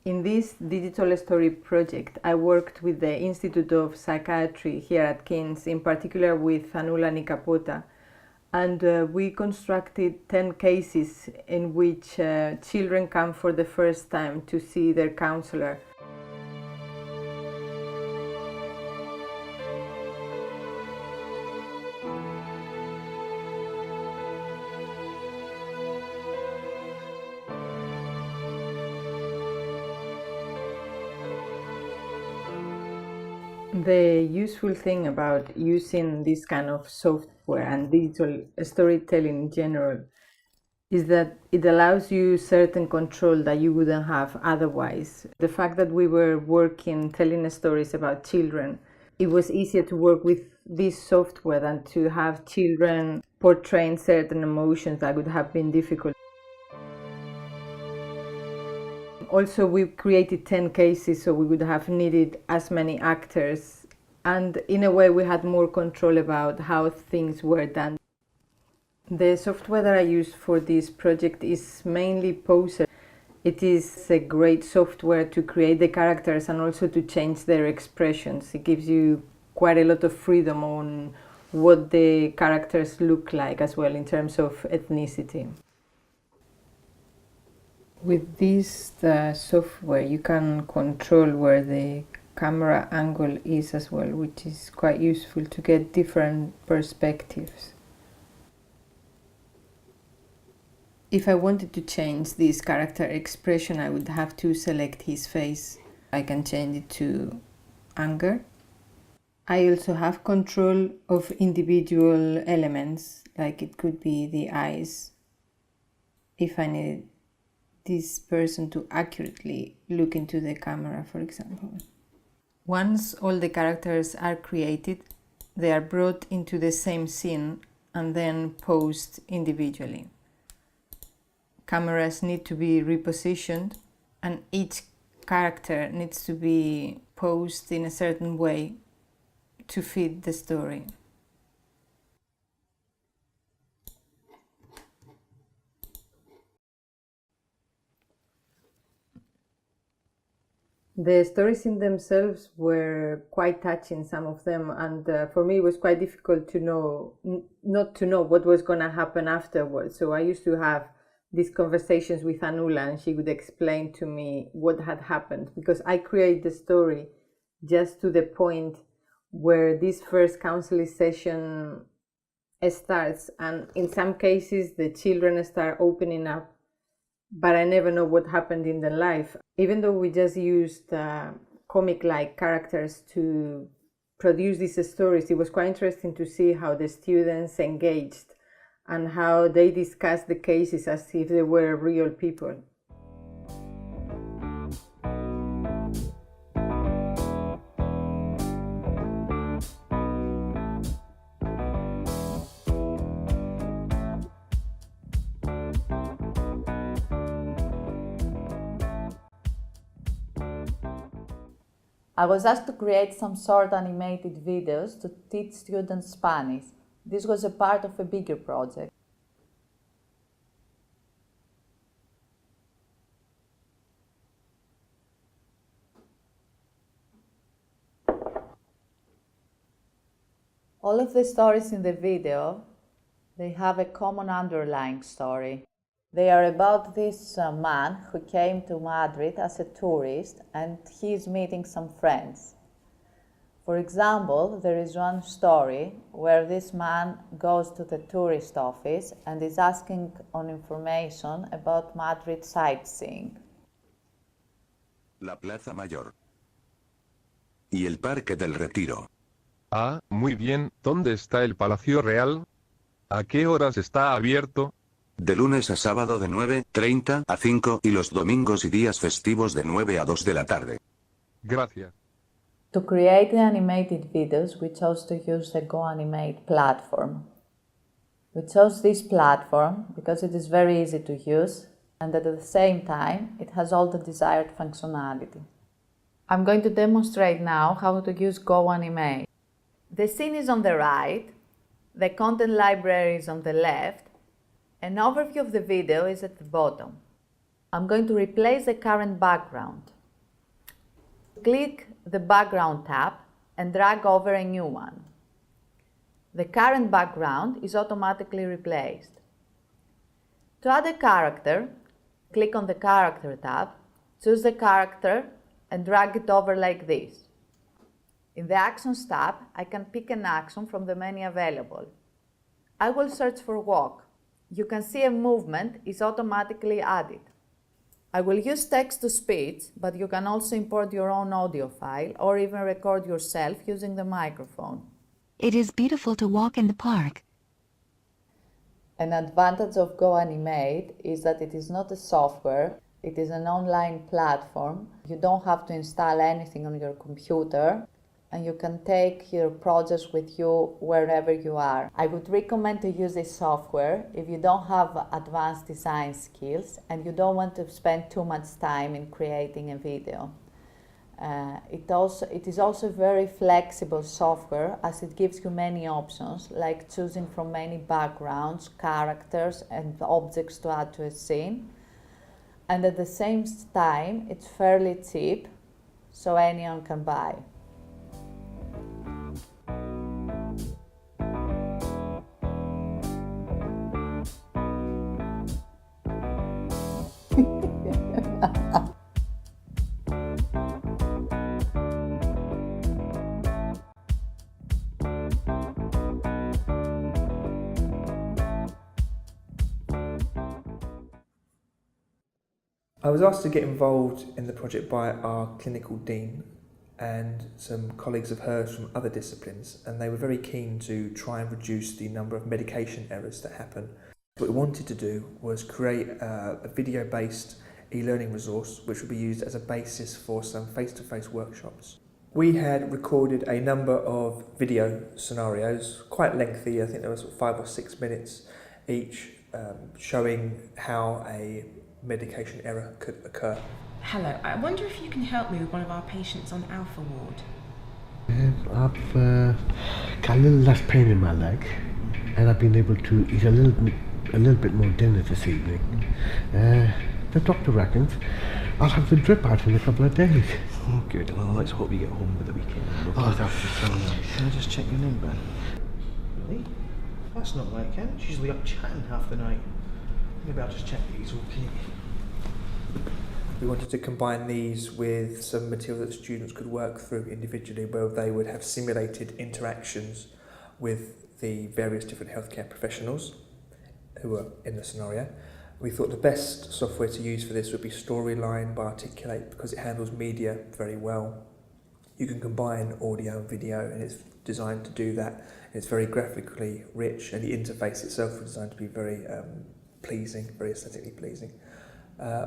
In this digital story project, I worked with the Institute of Psychiatry here at King's, in particular with Anula Nikapota, and we constructed 10 cases in which children come for the first time to see their counselor. The useful thing about using this kind of software and digital storytelling in general is that it allows you certain control that you wouldn't have otherwise. The fact that we were working, telling stories about children, it was easier to work with this software than to have children portraying certain emotions that would have been difficult. Also, we created 10 cases, so we would have needed as many actors, and in a way we had more control about how things were done. The software that I used for this project is mainly Poser. It is a great software to create the characters and also to change their expressions. It gives you quite a lot of freedom on what the characters look like as well in terms of ethnicity. With this software you can control where the camera angle is as well, which is quite useful to get different perspectives. If I wanted to change this character expression, I would have to select his face. I can change it to anger. I also have control of individual elements, like it could be the eyes, if I needed this person to accurately look into the camera, for example. Once all the characters are created, they are brought into the same scene and then posed individually. Cameras need to be repositioned and each character needs to be posed in a certain way to fit the story. The stories in themselves were quite touching, some of them, and for me it was quite difficult to know, not to know what was going to happen afterwards. So I used to have these conversations with Anula and she would explain to me what had happened, because I create the story just to the point where this first counseling session starts, and in some cases the children start opening up, but I never know what happened in their life. Even though we just used comic-like characters to produce these stories, it was quite interesting to see how the students engaged and how they discussed the cases as if they were real people. I was asked to create some short animated videos to teach students Spanish. This was a part of a bigger project. All of the stories in the video, they have a common underlying story. They are about this man who came to Madrid as a tourist and he is meeting some friends. For example, there is one story where this man goes to the tourist office and is asking on information about Madrid sightseeing. La Plaza Mayor. Y el Parque del Retiro. Ah, muy bien. ¿Dónde está el Palacio Real? ¿A qué horas está abierto? De lunes a sábado de 9:30 a 5 y los domingos y días festivos de 9 a 2 de la tarde. Gracias. To create the animated videos, we chose to use the GoAnimate platform. We chose this platform because it is very easy to use and at the same time it has all the desired functionality. I'm going to demonstrate now how to use GoAnimate. The scene is on the right, the content library is on the left, an overview of the video is at the bottom. I'm going to replace the current background. Click the Background tab and drag over a new one. The current background is automatically replaced. To add a character, click on the Character tab, choose the character and drag it over like this. In the Actions tab, I can pick an action from the many available. I will search for walk. You can see a movement is automatically added. I will use text-to-speech, but you can also import your own audio file or even record yourself using the microphone. It is beautiful to walk in the park. An advantage of GoAnimate is that it is not a software, it is an online platform. You don't have to install anything on your computer, and you can take your projects with you wherever you are. I would recommend to use this software if you don't have advanced design skills and you don't want to spend too much time in creating a video. It is also very flexible software as it gives you many options, like choosing from many backgrounds, characters and objects to add to a scene. And at the same time, it's fairly cheap, so anyone can buy. I was asked to get involved in the project by our clinical dean and some colleagues of hers from other disciplines, and they were very keen to try and reduce the number of medication errors that happen. What we wanted to do was create a video-based e-learning resource which would be used as a basis for some face-to-face workshops. We had recorded a number of video scenarios, quite lengthy. I think there was 5 or 6 minutes each, showing how a medication error could occur. Hello, I wonder if you can help me with one of our patients on Alpha Ward. I've got a little less pain in my leg, and I've been able to eat a little bit more dinner this evening. The doctor reckons I'll have the drip out in a couple of days. Oh, good. Well, let's hope you get home with the weekend. Oh, that would be so nice. Can I just check your name, Ben? Really? That's not like him. She's usually up chatting half the night. Maybe I'll just check that he's okay. We wanted to combine these with some material that students could work through individually, where they would have simulated interactions with the various different healthcare professionals who were in the scenario. We thought the best software to use for this would be Storyline by Articulate, because it handles media very well. You can combine audio and video, and it's designed to do that. It's very graphically rich, and the interface itself was designed to be very pleasing, very aesthetically pleasing.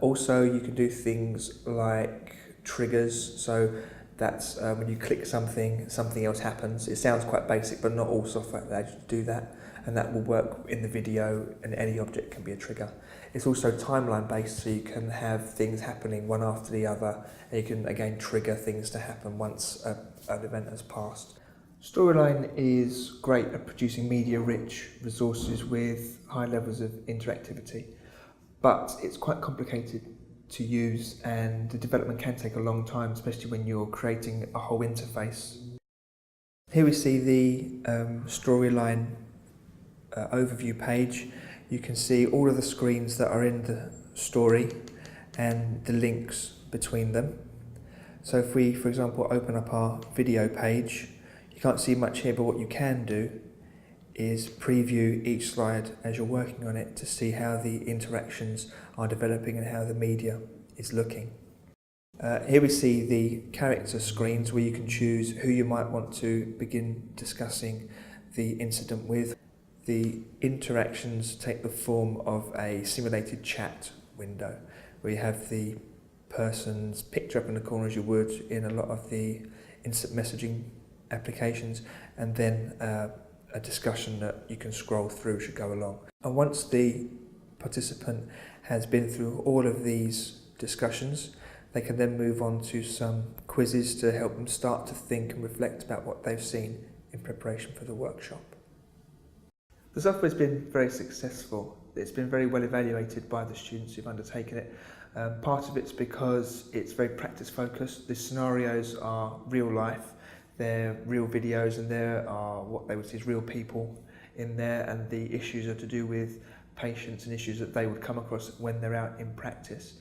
Also, you can do things like triggers, so that's when you click something, something else happens. It sounds quite basic, but not all software allows you to do that, and that will work in the video, and any object can be a trigger. It's also timeline based, so you can have things happening one after the other, and you can again trigger things to happen once an event has passed. Storyline is great at producing media-rich resources with high levels of interactivity, but it's quite complicated to use, and the development can take a long time, especially when you're creating a whole interface. Here we see the Storyline overview page. You can see all of the screens that are in the story and the links between them. So if we, for example, open up our video page, you can't see much here, but what you can do is preview each slide as you're working on it to see how the interactions are developing and how the media is looking. Here we see the character screens where you can choose who you might want to begin discussing the incident with. The interactions take the form of a simulated chat window where you have the person's picture up in the corner as you would in a lot of the instant messaging applications, and then a discussion that you can scroll through as you go along. And once the participant has been through all of these discussions, they can then move on to some quizzes to help them start to think and reflect about what they've seen in preparation for the workshop. The software has been very successful it's been very well evaluated by the students who've undertaken it. Part of it's because it's very practice focused. The scenarios are real life, they're real videos, and there are what they would see as real people in there, and the issues are to do with patients and issues that they would come across when they're out in practice.